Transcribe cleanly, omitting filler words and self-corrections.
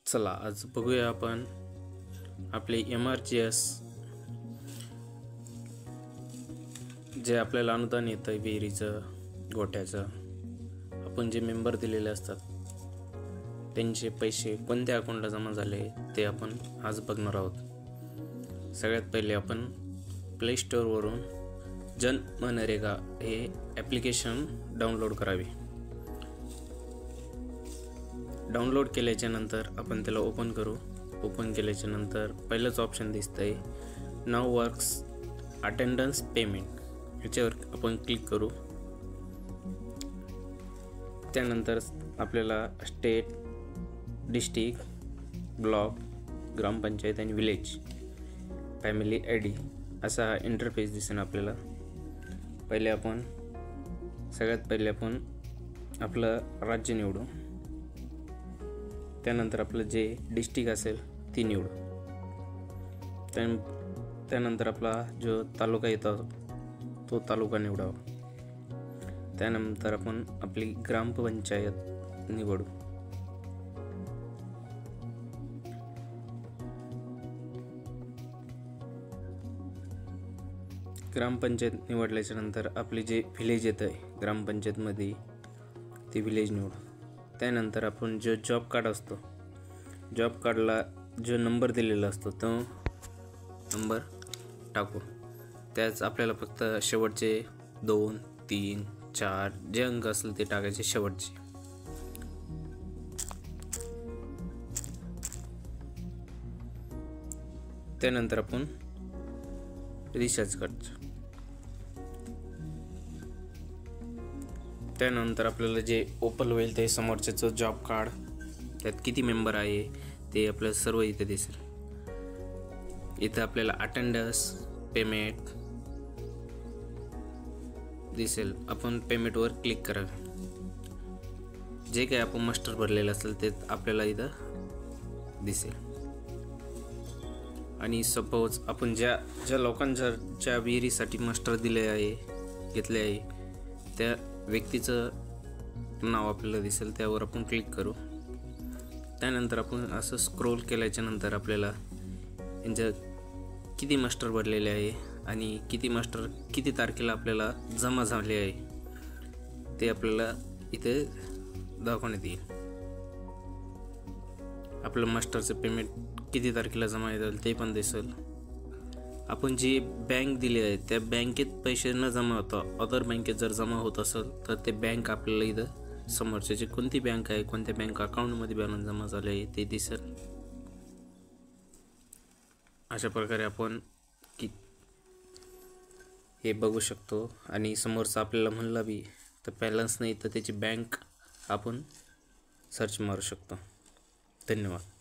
चला आज बघूया आपण आपले MRGS जे आपल्याला अनुदान येतं विहिरीचं गोठ्याचं आपण जे मेंबर दिलेले असतात त्यांचे पैसे कोणत्या अकाउंटला जमा झाले ते आपण आज बघणार आहोत। सगळ्यात पहिले आपण प्ले स्टोअरवरून जन मनरेगा हे ॲप्लिकेशन डाउनलोड करावे। डाउनलोड केल्याच्या नंतर आपण त्याला ओपन करू। ओपन केल्याच्या नंतर पहिलंच ऑप्शन दिसतंय नाउ वर्क्स अटेंडन्स पेमेंट, याच्यावर आपण क्लिक करू। त्यानंतर आपल्याला स्टेट, डिस्ट्रिक्ट, ब्लॉक, ग्रामपंचायत आणि विलेज, फॅमिली ID असा इंटरफेस दिसेल आपल्याला। सगळ्यात पहिले आपण आपलं राज्य निवडू। त्यानंतर आपलं जे डिस्ट्रिक्ट असेल ती निवडू। त्यानंतर आपला जो तालुका येतो तो तालुका निवडावा। त्यानंतर आपण आपली ग्रामपंचायत निवडू। ग्रामपंचायत निवडल्याच्या नंतर आपले जे विलेज येतं आहे ग्रामपंचायतमध्ये ते विलेज निवडू। त्यानंतर आपण जो जॉब कार्ड असतो, जॉब कार्डला जो नंबर दिलेला असतो तो नंबर टाकू। त्याच आपल्याला फक्त शेवटचे 2, 3, 4 जे अंक असतील ते टाकायचे शेवटचे। त्यानंतर आपण रिचार्ज करायचं। त्यानंतर आपल्याला जे ओपन होईल ते समोरच्याचं जॉब कार्ड, त्यात किती मेंबर आहे ते आपल्याला सर्व इथे दिसेल। इथे आपल्याला अटेंडन्स पेमेंट दिसेल। आपण पेमेंटवर क्लिक करावे। जे काही आपण मास्टर भरलेलं असेल ते आपल्याला इथं दिसेल। आणि सपोज आपण ज्या लोकांच्या विहिरीसाठी मास्टर घेतले आहे त्या व्यक्तीचं नाव आपल्याला दिसेल, त्यावर आपण क्लिक करू। त्यानंतर आपण असं स्क्रोल केल्याच्या नंतर आपल्याला यांच्या किती मास्टर भरलेले आहे आणि किती तारखेला आपल्याला जमा झाले आहे ते आपल्याला इथे दाखवण्यात येईल। आपलं मास्टरचं पेमेंट किती तारखेला जमा येईल ते पण दिसेल। आपण जी बँक दिली आहे त्या बँकेत पैसे न जमा होता अदर बँकेत जर जमा होत असेल तर ते बँक आपल्याला इथं समोरची कोणती बँक आहे, कोणत्या बँक अकाउंटमध्ये बॅलन्स जमा झाले आहे ते दिसेल। अशा प्रकारे आपण हे बघू शकतो। आणि समोरचा आपल्याला म्हणला बी तर बॅलन्स नाही तर त्याची बँक आपण सर्च मारू शकतो। धन्यवाद।